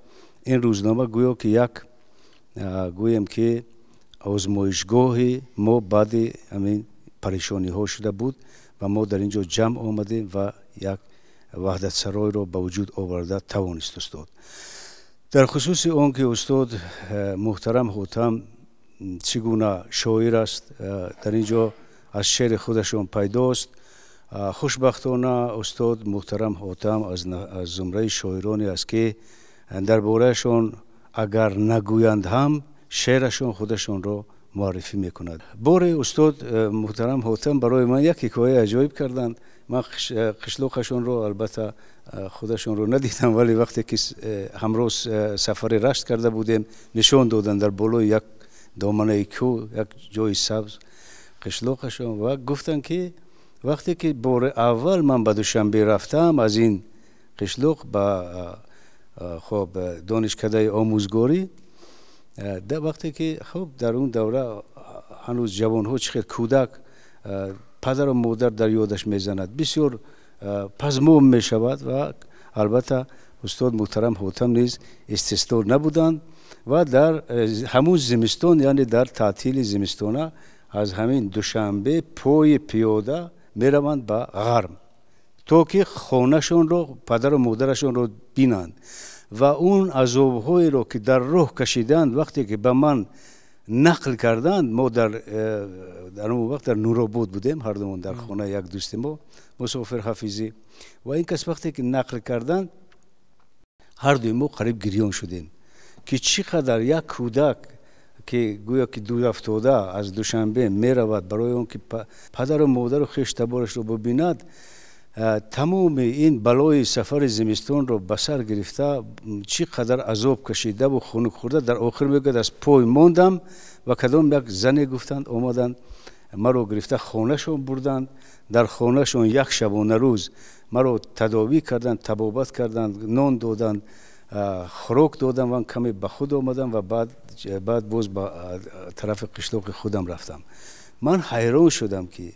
این روزنامه گویا که یک گویم که آزمایشگاه ما بعد همین پریشانی ها شده بود و ما در اینجا جمع آمدیم و یک وحدت سرای رو به وجود آورده توانست استاد. در خصوص آن که استاد محترم حاتم چگونه شاعر است، در اینجا از شعر خودشون پیداست. خوشبختانه استاد محترم حاتم از زمره شاعرانی است که دربارهشون اگر نگویند هم شعرشون خودشون رو معرفی میکند. بار استاد محترم حاتم برای من یک حکایه عجایب کردند. من قشلاقشون رو البته خودشون رو ندیدم، ولی وقتی که همراه سفر رشت کرده بودیم نشان دادن در بالای یک دامنه کوه یک جای سبز قشلاقشون و گفتن که وقتی که بار اول من به دوشنبه رفتم از این قشلاق به خب دانشکده آموزگاری در وقتی که خب در اون دوره هنوز جوان ها چقدر کودک پدر و مادر در یادش میزند بسیار پزموم می شود و البته استاد محترم حاتم نیز استثنا نبودند و در همون زمستان یعنی در تعطیل زمستانه از همین دوشنبه پای پیاده می روند به غرم تا که خانهشون رو پدر و مادرشون رو بینند و اون عذاب‌هایی رو که در روح کشیدند وقتی که به من نقل کردند ما در اون وقت در نورآباد بودیم هر دومون در خانه یک دوست ما مسافر حفیظی و این کس وقتی که نقل کردند هر دوی ما قریب گریان شدیم که چقدر یک کودک که گویا که دور افتاده از دوشنبه می رود برای اون که پدر و مادر و خویش تبارش رو ببیند تمام این بلای سفر زمستان رو به سر گرفته چقدر عذاب کشیده و خنک خورده در آخر میگه از پای ماندم و کدام یک زنی گفتند آمدند مرا گرفته خانهشون بردند در خانهشون یک شبانه روز مرا تداوی کردند طبابت کردند نان دادند خوراک دادم و کمی به خود آمدم و بعد باز به طرف قشلاق خودم رفتم من حیران شدم که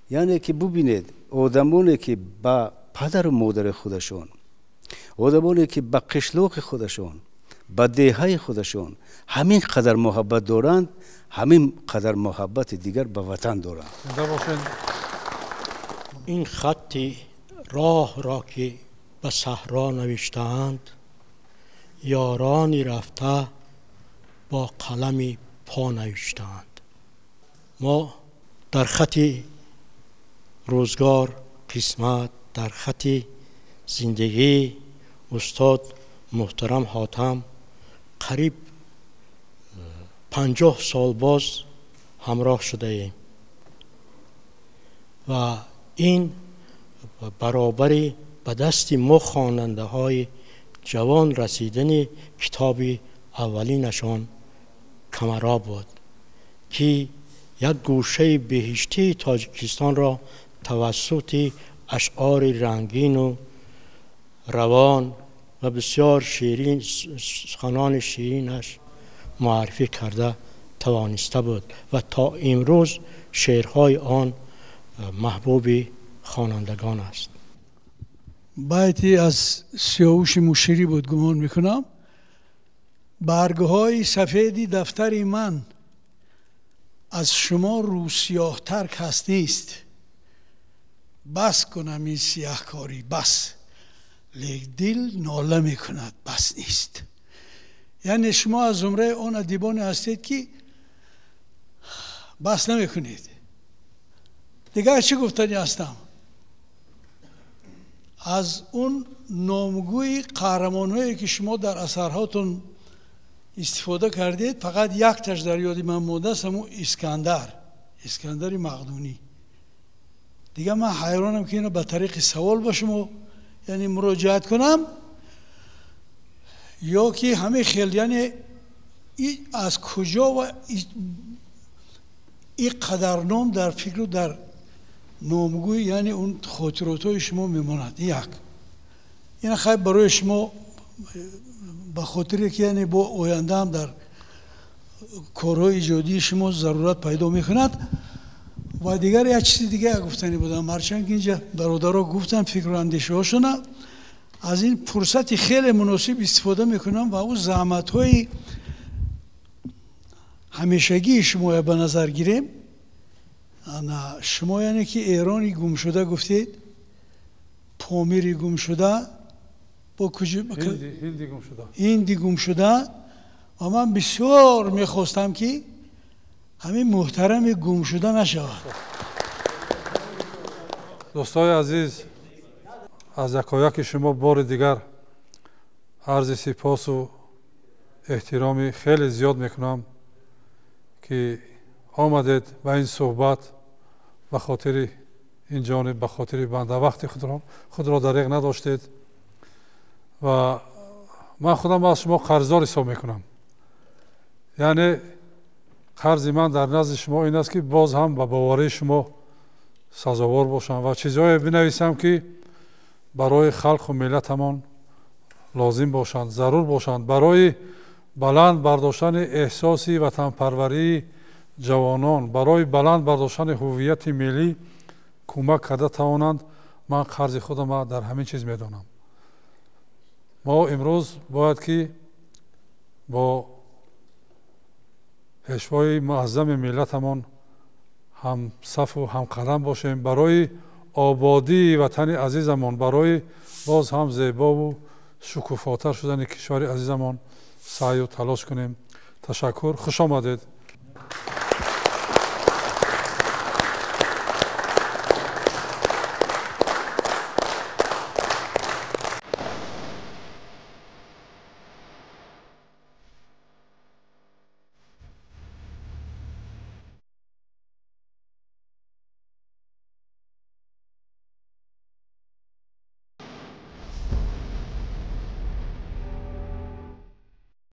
یعنی که ببینید آدمانی که با پدر و مادر خودشون آدمانی که با قشلاق خودشون با دهه خودشون همین قدر محبت دارند همین قدر محبت دیگر به وطن دارند این خط راه را که به صحرا نوشتند یارانی رفته با قلم پا نوشتند ما در خط روزگار قسمت در خط زندگی استاد محترم حاتم قریب 50 سال باز همراه شده ایم و این برابری به دست ما خواننده های جوان رسیدن کتاب اولینشان کمرا بود که یک گوشه بهشتی تاجیکستان را توسط اشعار رنگین و روان و بسیار شیرین سخنان شیرینش معرفی کرده توانسته بود و تا امروز شعرهای آن محبوب خوانندگان است. بیتی از سیاوش مشیری بود گمان میکنم. برگهای سفیدی دفتر من از شما رو سیاه تر کس نیست. بس کنم این سیاه کاری بس، لیک دل ناله میکند بس نیست. یعنی شما از زمره آن ادیبان هستید که بس نمیکنید. دیگر چی گفتنی هستم؟ از اون نامگوی قهرمان‌هایی که شما در اثرهاتون استفاده کردید فقط یک تاش در یاد من مونده است، همون اسکندر مقدونی. دیگه من حیرانم که اینو به طریق سوال با شما یعنی مراجعت کنم یا که همه خیلی یعنی از کجا و این قدر نام در فکر و در نامگوی یعنی اون خاطراتای شما میماند. یک این خیلی برای شما به خاطری که یعنی با آینده هم در کارهای ایجادی شما ضرورت پیدا میکند. و دیگر یک چیز دیگه گفتنی بودم، هرچند که اینجا برادرها گفتن فکر و اندیشه هاشون، از این فرصتی خیلی مناسب استفاده میکنم و اون زحمت های همیشگی شما به نظر گیریم. شما یعنی که ایرانی گم شده گفتید، پامیری گم شده، با کجا هندی گم شده و من بسیار میخواستم که همین محترم گم شده نشود. دوستای عزیز، از یکایک شما بار دیگر عرض سپاس و احترامی خیلی زیاد میکنم که آمدید به این صحبت به خاطر این جانب به خاطر بنده وقتی خود را دریغ نداشتید و من خودم از شما قرضدار حساب میکنم. یعنی قرض من در نزد شما این است که باز هم به باوری شما سزاوار باشم و چیزهایی بنویسم که برای خلق و ملتمان лозим бошанд, зарур бошанд барои баланд бардоштани эҳсоси ватанпарварии ҷавонон, барои баланд бардоштани ҳуввияти миллӣ кӯмак карда тавонанд. ман қарзи худам дар ҳамин чиз медонам. мо имрӯз бояд ки бо пешвои муаззами миллатамон ҳамсафу ҳамқадам бошем барои ободии ватани азизамон, барои боз ҳам зебову шукуфотар шудани кишвари азизамон саъю талош кунем. ташаккур. хуш омадед.